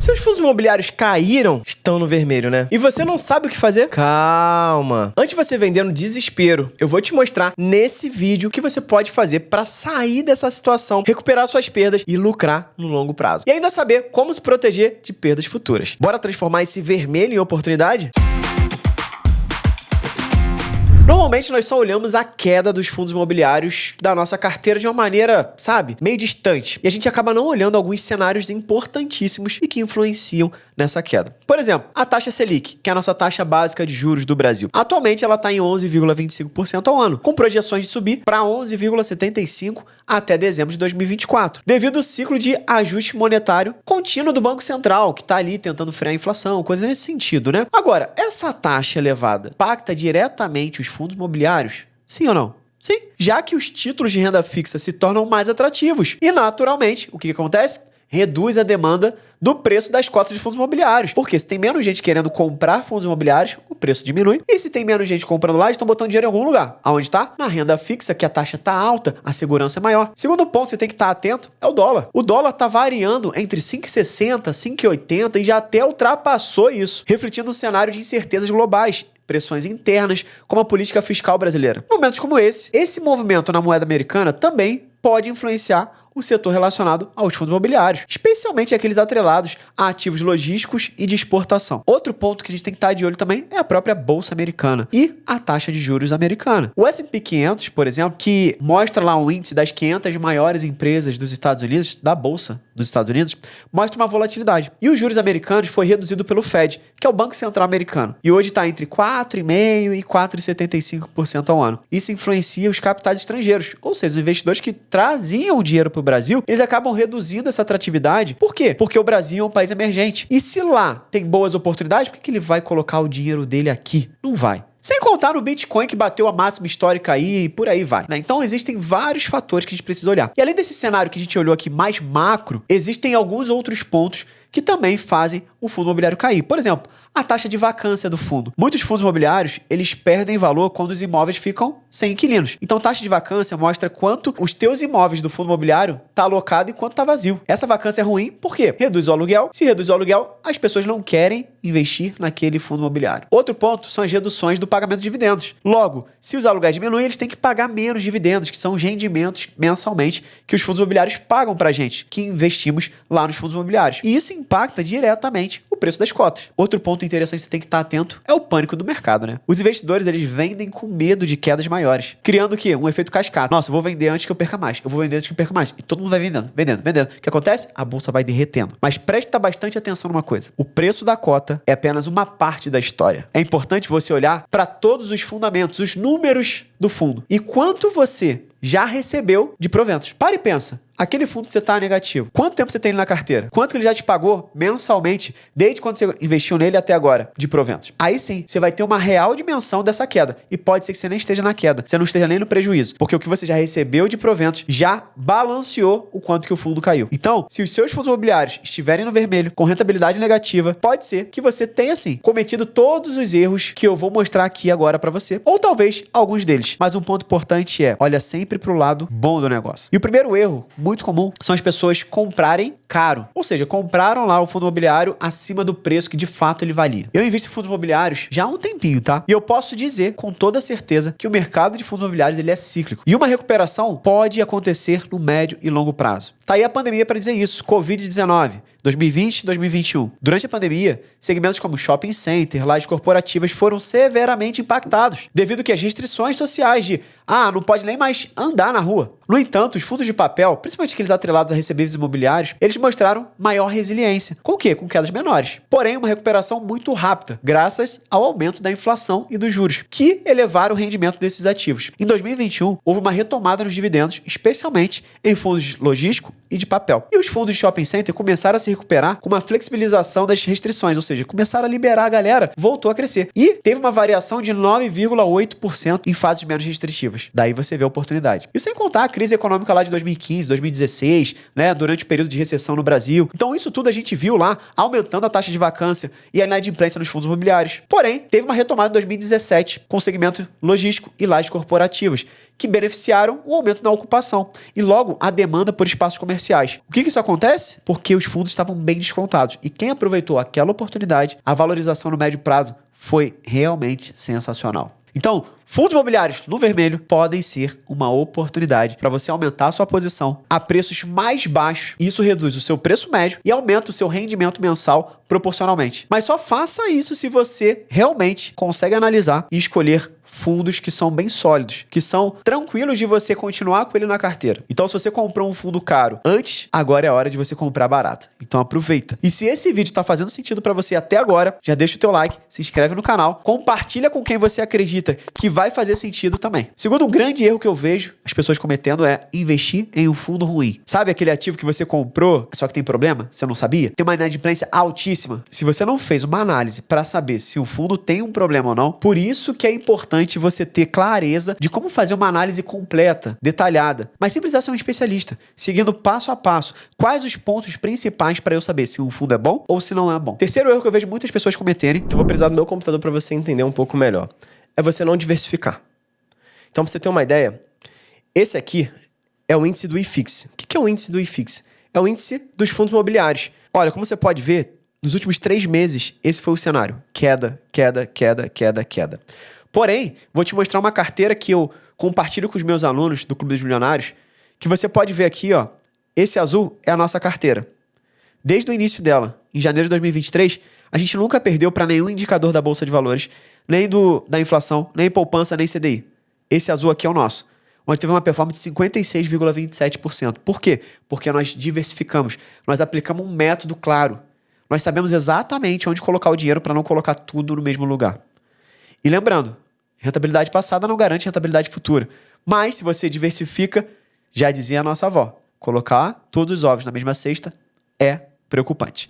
Seus fundos imobiliários caíram, estão no vermelho, né? E você não sabe o que fazer? Calma. Antes de você vender no desespero, eu vou te mostrar nesse vídeo o que você pode fazer para sair dessa situação, recuperar suas perdas e lucrar no longo prazo. E ainda saber como se proteger de perdas futuras. Bora transformar esse vermelho em oportunidade? Normalmente nós só olhamos a queda dos fundos imobiliários da nossa carteira de uma maneira, sabe, meio distante. E a gente acaba não olhando alguns cenários importantíssimos e que influenciam nessa queda. Por exemplo, a taxa Selic, que é a nossa taxa básica de juros do Brasil. Atualmente ela está em 11,25% ao ano, com projeções de subir para 11,75% até dezembro de 2024, devido ao ciclo de ajuste monetário contínuo do Banco Central, que está ali tentando frear a inflação, coisa nesse sentido, né? Agora, essa taxa elevada impacta diretamente os fundos imobiliários? Sim ou não? Sim, já que os títulos de renda fixa se tornam mais atrativos. E, naturalmente, o que acontece? Reduz a demanda do preço das cotas de fundos imobiliários. Porque se tem menos gente querendo comprar fundos imobiliários, o preço diminui. E se tem menos gente comprando lá, eles estão botando dinheiro em algum lugar. Aonde está? Na renda fixa, que a taxa está alta, a segurança é maior. Segundo ponto que você tem que estar atento é o dólar. O dólar está variando entre 5,60, 5,80 e já até ultrapassou isso, refletindo um cenário de incertezas globais, pressões internas, como a política fiscal brasileira. Em momentos como esse movimento na moeda americana também pode influenciar o setor relacionado aos fundos imobiliários, especialmente aqueles atrelados a ativos logísticos e de exportação. Outro ponto que a gente tem que estar de olho também é a própria Bolsa Americana e a taxa de juros americana. O S&P 500, por exemplo, que mostra lá um índice das 500 maiores empresas dos Estados Unidos, da Bolsa dos Estados Unidos, mostra uma volatilidade. E os juros americanos foi reduzido pelo Fed, que é o Banco Central americano, e hoje está entre 4,5% e 4,75% ao ano. Isso influencia os capitais estrangeiros, ou seja, os investidores que traziam o dinheiro para o Brasil, eles acabam reduzindo essa atratividade. Por quê? Porque o Brasil é um país emergente. E se lá tem boas oportunidades, por que ele vai colocar o dinheiro dele aqui? Não vai. Sem contar no Bitcoin, que bateu a máxima histórica aí e por aí vai, né? Então existem vários fatores que a gente precisa olhar. E além desse cenário que a gente olhou aqui mais macro, existem alguns outros pontos que também fazem o fundo imobiliário cair. Por exemplo, a taxa de vacância do fundo. Muitos fundos imobiliários, eles perdem valor quando os imóveis ficam sem inquilinos. Então, taxa de vacância mostra quanto os teus imóveis do fundo imobiliário está alocado e quanto está vazio. Essa vacância é ruim, por quê? Reduz o aluguel. Se reduz o aluguel, as pessoas não querem investir naquele fundo imobiliário. Outro ponto são as reduções do pagamento de dividendos. Logo, se os aluguéis diminuem, eles têm que pagar menos dividendos, que são os rendimentos mensalmente que os fundos imobiliários pagam para a gente, que investimos lá nos fundos imobiliários. E isso impacta diretamente o preço das cotas. Outro ponto interessante que você tem que estar atento é o pânico do mercado, né? Os investidores, eles vendem com medo de quedas maiores, criando o quê? Um efeito cascata. Nossa, eu vou vender antes que eu perca mais. Eu vou vender antes que eu perca mais. E todo mundo vai vendendo, vendendo, vendendo. O que acontece? A bolsa vai derretendo. Mas presta bastante atenção numa coisa. O preço da cota é apenas uma parte da história. É importante você olhar para todos os fundamentos, os números do fundo. E quanto você já recebeu de proventos. Para e pensa. Aquele fundo que você está negativo, quanto tempo você tem ele na carteira? Quanto que ele já te pagou mensalmente, desde quando você investiu nele até agora, de proventos? Aí sim, você vai ter uma real dimensão dessa queda. E pode ser que você nem esteja na queda, você não esteja nem no prejuízo. Porque o que você já recebeu de proventos já balanceou o quanto que o fundo caiu. Então, se os seus fundos imobiliários estiverem no vermelho, com rentabilidade negativa, pode ser que você tenha, sim, cometido todos os erros que eu vou mostrar aqui agora para você. Ou talvez alguns deles. Mas um ponto importante é, olha sempre para o lado bom do negócio. E o primeiro erro, muito comum, são as pessoas comprarem caro. Ou seja, compraram lá o fundo imobiliário acima do preço que de fato ele valia. Eu invisto em fundos imobiliários já há um tempinho, tá? E eu posso dizer com toda certeza que o mercado de fundos imobiliários ele é cíclico. E uma recuperação pode acontecer no médio e longo prazo. Tá aí a pandemia para dizer isso. Covid-19. 2020 e 2021. Durante a pandemia, segmentos como shopping center, lajes corporativas foram severamente impactados, devido que as restrições sociais de não pode nem mais andar na rua. No entanto, os fundos de papel, principalmente aqueles atrelados a recebíveis imobiliários, eles mostraram maior resiliência. Com o quê? Com quedas menores. Porém, uma recuperação muito rápida, graças ao aumento da inflação e dos juros, que elevaram o rendimento desses ativos. Em 2021, houve uma retomada nos dividendos, especialmente em fundos logísticos e de papel. E os fundos de shopping center começaram a se recuperar com uma flexibilização das restrições, ou seja, começaram a liberar a galera, voltou a crescer. E teve uma variação de 9,8% em fases menos restritivas. Daí você vê a oportunidade. E sem contar a crise econômica lá de 2015, 2016, né, durante o período de recessão no Brasil. Então isso tudo a gente viu lá, aumentando a taxa de vacância e a inadimplência nos fundos imobiliários. Porém, teve uma retomada em 2017 com o segmento logístico e lajes corporativas, que beneficiaram o aumento na ocupação e logo a demanda por espaços comerciais. O que isso acontece? Porque os fundos estavam bem descontados e quem aproveitou aquela oportunidade, a valorização no médio prazo foi realmente sensacional. Então, fundos imobiliários no vermelho podem ser uma oportunidade para você aumentar a sua posição a preços mais baixos. Isso reduz o seu preço médio e aumenta o seu rendimento mensal proporcionalmente. Mas só faça isso se você realmente consegue analisar e escolher fundos que são bem sólidos, que são tranquilos de você continuar com ele na carteira. Então, se você comprou um fundo caro antes, agora é a hora de você comprar barato. Então, aproveita. E se esse vídeo está fazendo sentido para você até agora, já deixa o teu like, se inscreve no canal, compartilha com quem você acredita que vai fazer sentido também. Segundo grande erro que eu vejo as pessoas cometendo é investir em um fundo ruim. Sabe aquele ativo que você comprou, só que tem problema? Você não sabia? Tem uma inadimplência altíssima. Se você não fez uma análise para saber se o fundo tem um problema ou não, por isso que é importante você ter clareza de como fazer uma análise completa, detalhada, mas sem precisar ser um especialista, seguindo passo a passo quais os pontos principais para eu saber se um fundo é bom ou se não é bom. Terceiro erro que eu vejo muitas pessoas cometerem, Eu vou precisar do meu computador para você entender um pouco melhor, é você não diversificar. Então, para você ter uma ideia, esse aqui é o índice do IFIX. O que é o índice do IFIX? É o índice dos fundos imobiliários. Olha, como você pode ver, nos últimos 3 meses, esse foi o cenário. Queda, queda, queda, queda, queda. Porém, vou te mostrar uma carteira que eu compartilho com os meus alunos do Clube dos Milionários, que você pode ver aqui, ó, esse azul é a nossa carteira. Desde o início dela, em janeiro de 2023, a gente nunca perdeu para nenhum indicador da Bolsa de Valores, nem da inflação, nem poupança, nem CDI. Esse azul aqui é o nosso, onde teve uma performance de 56,27%. Por quê? Porque nós diversificamos, nós aplicamos um método claro. Nós sabemos exatamente onde colocar o dinheiro para não colocar tudo no mesmo lugar. E lembrando, rentabilidade passada não garante rentabilidade futura. Mas se você diversifica, já dizia a nossa avó, colocar todos os ovos na mesma cesta é preocupante.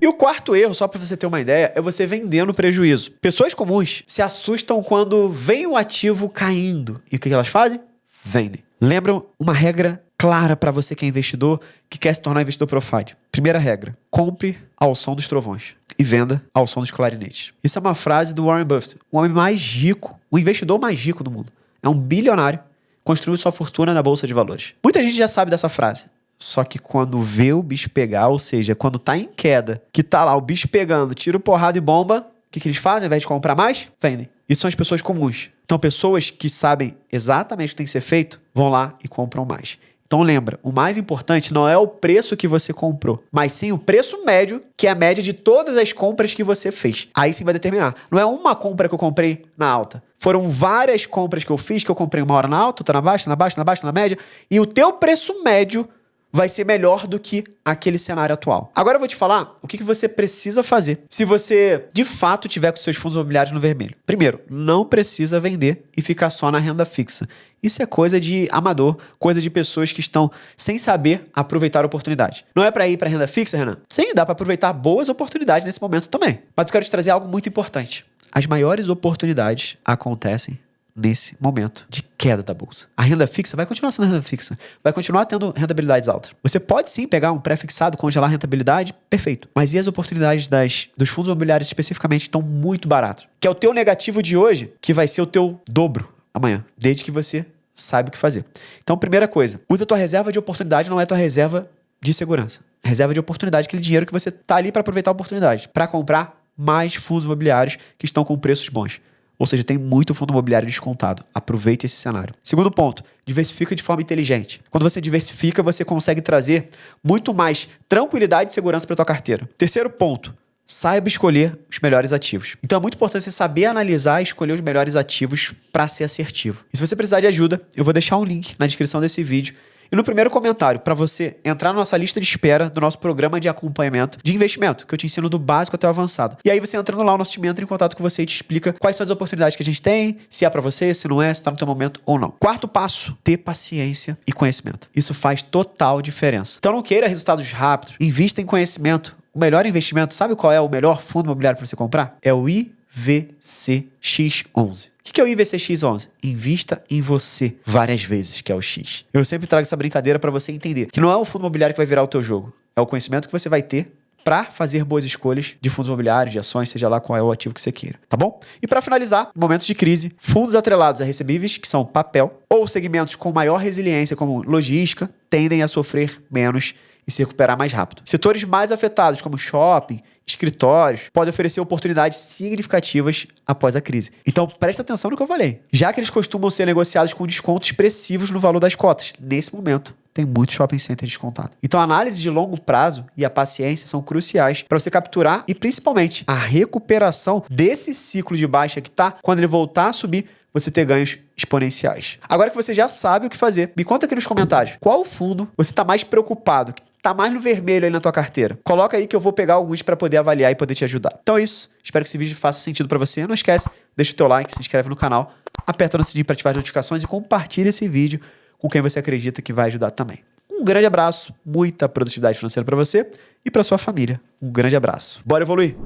E o quarto erro, só para você ter uma ideia, é você vender no prejuízo. Pessoas comuns se assustam quando vem o ativo caindo. E o que elas fazem? Vendem. Lembram uma regra clara para você que é investidor, que quer se tornar investidor profile. Primeira regra, compre ao som dos trovões e venda ao som dos clarinetes. Isso é uma frase do Warren Buffett, o homem mais rico, o investidor mais rico do mundo. É um bilionário, construiu sua fortuna na Bolsa de Valores. Muita gente já sabe dessa frase. Só que quando vê o bicho pegar, ou seja, quando tá em queda, que tá lá o bicho pegando, tiro, porrada e bomba, o que eles fazem? Ao invés de comprar mais, vendem. Isso são as pessoas comuns. Então, pessoas que sabem exatamente o que tem que ser feito, vão lá e compram mais. Então lembra, o mais importante não é o preço que você comprou, mas sim o preço médio, que é a média de todas as compras que você fez. Aí sim vai determinar. Não é uma compra que eu comprei na alta. Foram várias compras que eu fiz, que eu comprei uma hora na alta, outra na baixa, na baixa, na baixa, na média. E o teu preço médio vai ser melhor do que aquele cenário atual. Agora eu vou te falar o que você precisa fazer se você, de fato, tiver com seus fundos imobiliários no vermelho. Primeiro, não precisa vender e ficar só na renda fixa. Isso é coisa de amador, coisa de pessoas que estão sem saber aproveitar a oportunidade. Não é para ir para renda fixa, Renan? Sim, dá para aproveitar boas oportunidades nesse momento também. Mas eu quero te trazer algo muito importante. As maiores oportunidades acontecem nesse momento de queda da bolsa. A renda fixa vai continuar sendo renda fixa, vai continuar tendo rentabilidades altas. Você pode sim pegar um pré-fixado, congelar a rentabilidade, perfeito. Mas e as oportunidades dos fundos imobiliários especificamente estão muito baratos? Que é o teu negativo de hoje, que vai ser o teu dobro amanhã, desde que você saiba o que fazer. Então, primeira coisa, usa a tua reserva de oportunidade, não é a tua reserva de segurança. Reserva de oportunidade, aquele dinheiro que você tá ali para aproveitar a oportunidade, para comprar mais fundos imobiliários que estão com preços bons. Ou seja, tem muito fundo imobiliário descontado. Aproveite esse cenário. Segundo ponto, diversifica de forma inteligente. Quando você diversifica, você consegue trazer muito mais tranquilidade e segurança para a tua carteira. Terceiro ponto, saiba escolher os melhores ativos. Então é muito importante você saber analisar e escolher os melhores ativos para ser assertivo. E se você precisar de ajuda, eu vou deixar um link na descrição desse vídeo e no primeiro comentário para você entrar na nossa lista de espera do nosso programa de acompanhamento de investimento, que eu te ensino do básico até o avançado. E aí você entrando lá, o nosso time entra em contato com você e te explica quais são as oportunidades que a gente tem, se é para você, se não é, se tá no teu momento ou não. Quarto passo, ter paciência e conhecimento. Isso faz total diferença. Então não queira resultados rápidos, invista em conhecimento. O melhor investimento, sabe qual é o melhor fundo imobiliário para você comprar? É o IVCX11. O que é o IVCX11? Invista em você várias vezes, que é o X. Eu sempre trago essa brincadeira para você entender que não é o fundo imobiliário que vai virar o teu jogo. É o conhecimento que você vai ter para fazer boas escolhas de fundos imobiliários, de ações, seja lá qual é o ativo que você queira, tá bom? E para finalizar, em momentos de crise, fundos atrelados a recebíveis, que são papel, ou segmentos com maior resiliência, como logística, tendem a sofrer menos e se recuperar mais rápido. Setores mais afetados, como shopping, escritórios, podem oferecer oportunidades significativas após a crise. Então, presta atenção no que eu falei. Já que eles costumam ser negociados com descontos expressivos no valor das cotas, nesse momento, tem muito shopping center descontado. Então, a análise de longo prazo e a paciência são cruciais para você capturar e, principalmente, a recuperação desse ciclo de baixa que tá, quando ele voltar a subir, você ter ganhos exponenciais. Agora que você já sabe o que fazer, me conta aqui nos comentários. Qual fundo você está mais preocupado? Tá mais no vermelho aí na tua carteira? Coloca aí que eu vou pegar alguns para poder avaliar e poder te ajudar. Então é isso. Espero que esse vídeo faça sentido para você. Não esquece, deixa o teu like, se inscreve no canal, aperta no sininho para ativar as notificações e compartilha esse vídeo com quem você acredita que vai ajudar também. Um grande abraço, muita produtividade financeira para você e para sua família. Um grande abraço. Bora evoluir!